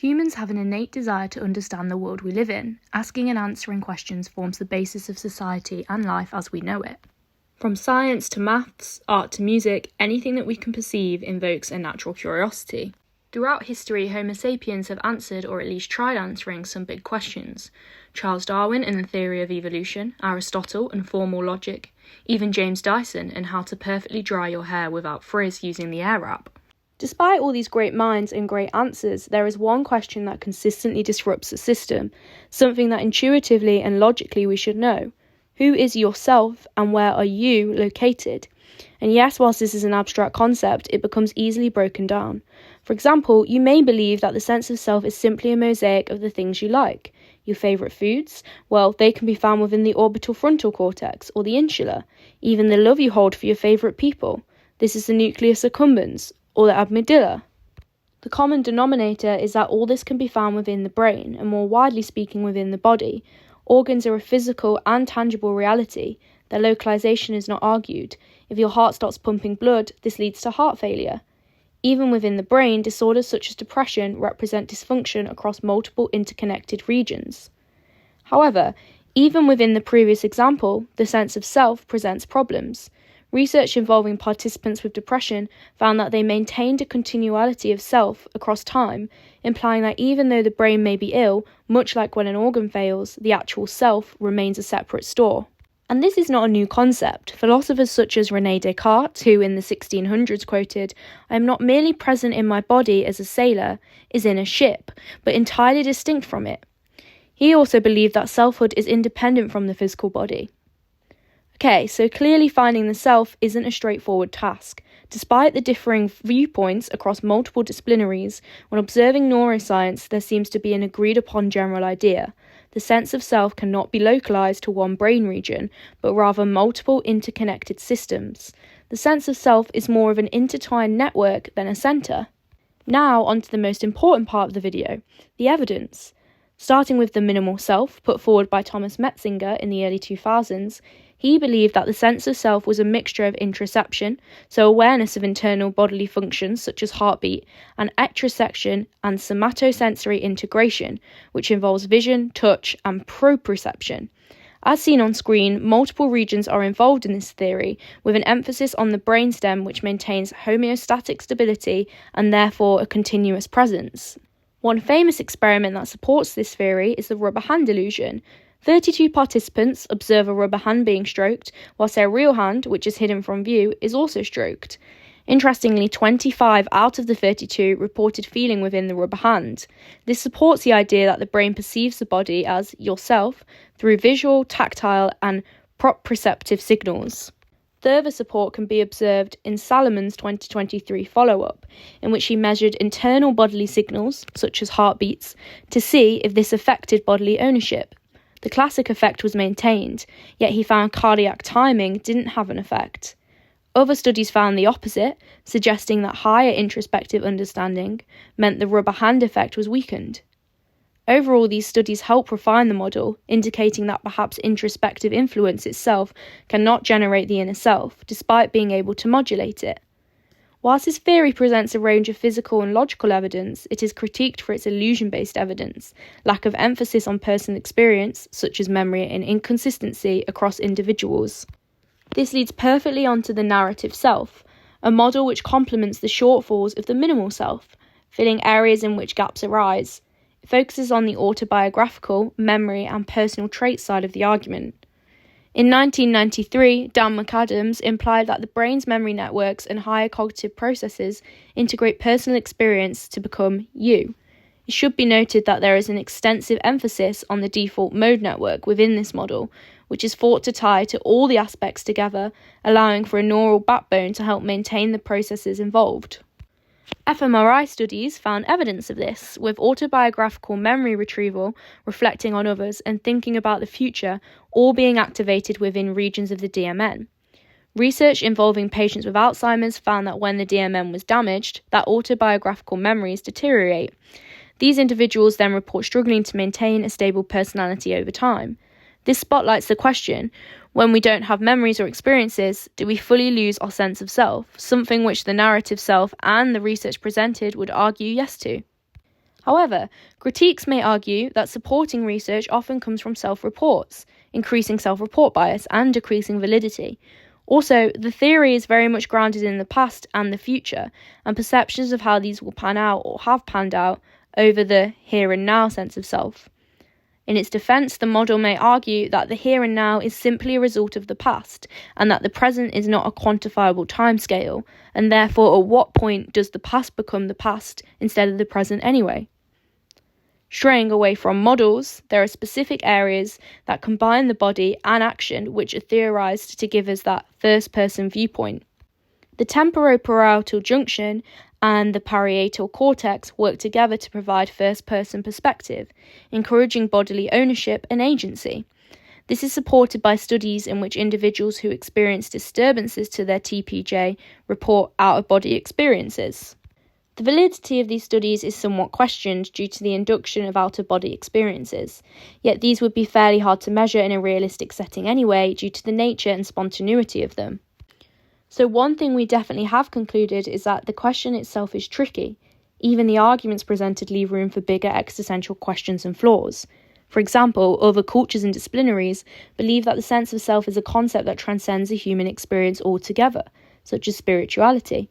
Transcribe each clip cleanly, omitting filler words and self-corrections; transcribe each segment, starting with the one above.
Humans have an innate desire to understand the world we live in. Asking and answering questions forms the basis of society and life as we know it. From science to maths, art to music, anything that we can perceive invokes a natural curiosity. Throughout history, Homo sapiens have answered, or at least tried answering, some big questions. Charles Darwin and the theory of evolution, Aristotle and formal logic, even James Dyson and how to perfectly dry your hair without frizz using the air wrap. Despite all these great minds and great answers, there is one question that consistently disrupts the system, something that intuitively and logically we should know. Who is yourself and where are you located? And yes, whilst this is an abstract concept, it becomes easily broken down. For example, you may believe that the sense of self is simply a mosaic of the things you like. Your favourite foods? Well, they can be found within the orbital frontal cortex or the insula. Even the love you hold for your favourite people. This is the nucleus accumbens, or the amygdala. The common denominator is that all this can be found within the brain, and more widely speaking within the body. Organs are a physical and tangible reality. Their localization is not argued. If your heart stops pumping blood, this leads to heart failure. Even within the brain, disorders such as depression represent dysfunction across multiple interconnected regions. However, even within the previous example, the sense of self presents problems. Research involving participants with depression found that they maintained a continuality of self across time, implying that even though the brain may be ill, much like when an organ fails, the actual self remains a separate store. And this is not a new concept. Philosophers such as Renè Descartes, who in the 1600s quoted, "I am not merely present in my body as a sailor is in a ship, but entirely distinct from it." He also believed that selfhood is independent from the physical body. Okay, so clearly finding the self isn't a straightforward task. Despite the differing viewpoints across multiple disciplinaries, when observing neuroscience, there seems to be an agreed upon general idea. The sense of self cannot be localized to one brain region, but rather multiple interconnected systems. The sense of self is more of an intertwined network than a center. Now, on to the most important part of the video, the evidence. Starting with the minimal self, put forward by Thomas Metzinger in the early 2000s, he believed that the sense of self was a mixture of interoception, so awareness of internal bodily functions such as heartbeat, and extraception and somatosensory integration, which involves vision, touch, and proprioception. As seen on screen, multiple regions are involved in this theory, with an emphasis on the brainstem, which maintains homeostatic stability and therefore a continuous presence. One famous experiment that supports this theory is the rubber hand illusion. 32 participants observe a rubber hand being stroked, whilst their real hand, which is hidden from view, is also stroked. Interestingly, 25 out of the 32 reported feeling within the rubber hand. This supports the idea that the brain perceives the body as yourself through visual, tactile, and proprioceptive signals. Further support can be observed in Salomon's 2023 follow-up, in which he measured internal bodily signals, such as heartbeats, to see if this affected bodily ownership. The classic effect was maintained, yet he found cardiac timing didn't have an effect. Other studies found the opposite, suggesting that higher introspective understanding meant the rubber hand effect was weakened. Overall, these studies help refine the model, indicating that perhaps introspective influence itself cannot generate the inner self, despite being able to modulate it. Whilst this theory presents a range of physical and logical evidence, it is critiqued for its illusion-based evidence, lack of emphasis on personal experience, such as memory and inconsistency across individuals. This leads perfectly onto the narrative self, a model which complements the shortfalls of the minimal self, filling areas in which gaps arise. It focuses on the autobiographical, memory, and personal trait side of the argument. In 1993, Dan McAdams implied that the brain's memory networks and higher cognitive processes integrate personal experience to become you. It should be noted that there is an extensive emphasis on the default mode network within this model, which is thought to tie to all the aspects together, allowing for a neural backbone to help maintain the processes involved. fMRI studies found evidence of this, with autobiographical memory retrieval, reflecting on others, and thinking about the future all being activated within regions of the DMN. Research involving patients with Alzheimer's found that when the DMN was damaged, that autobiographical memories deteriorate. These individuals then report struggling to maintain a stable personality over time. This spotlights the question, when we don't have memories or experiences, do we fully lose our sense of self, something which the narrative self and the research presented would argue yes to. However, critiques may argue that supporting research often comes from self-reports, increasing self-report bias and decreasing validity. Also, the theory is very much grounded in the past and the future, and perceptions of how these will pan out or have panned out over the here and now sense of self. In its defence, the model may argue that the here and now is simply a result of the past, and that the present is not a quantifiable timescale, and therefore at what point does the past become the past instead of the present anyway? Straying away from models, there are specific areas that combine the body and action which are theorised to give us that first-person viewpoint. The temporoparietal junction and the parietal cortex work together to provide first-person perspective, encouraging bodily ownership and agency. This is supported by studies in which individuals who experience disturbances to their TPJ report out-of-body experiences. The validity of these studies is somewhat questioned due to the induction of out-of-body experiences, yet these would be fairly hard to measure in a realistic setting anyway due to the nature and spontaneity of them. So one thing we definitely have concluded is that the question itself is tricky. Even the arguments presented leave room for bigger existential questions and flaws. For example, other cultures and disciplinaries believe that the sense of self is a concept that transcends the human experience altogether, such as spirituality.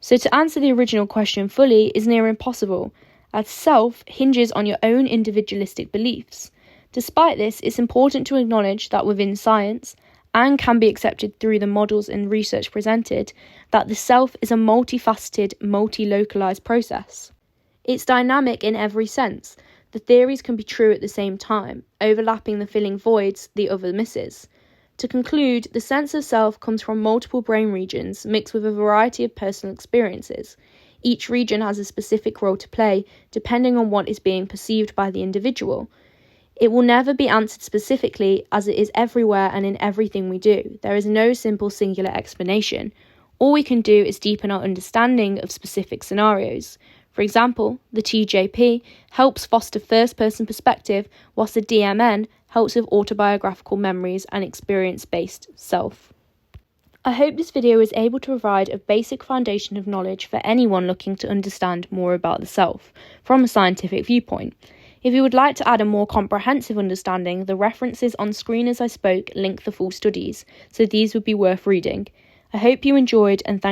So to answer the original question fully is near impossible, as self hinges on your own individualistic beliefs. Despite this, it's important to acknowledge that within science, and can be accepted through the models and research presented, that the self is a multifaceted, multi-localised process. It's dynamic in every sense. The theories can be true at the same time, overlapping the filling voids the other misses. To conclude, the sense of self comes from multiple brain regions mixed with a variety of personal experiences. Each region has a specific role to play, depending on what is being perceived by the individual. It will never be answered specifically, as it is everywhere and in everything we do. There is no simple singular explanation. All we can do is deepen our understanding of specific scenarios. For example, the TJP helps foster first-person perspective, whilst the DMN helps with autobiographical memories and experience-based self. I hope this video is able to provide a basic foundation of knowledge for anyone looking to understand more about the self from a scientific viewpoint. If you would like to add a more comprehensive understanding, the references on screen as I spoke link the full studies, so these would be worth reading. I hope you enjoyed and thank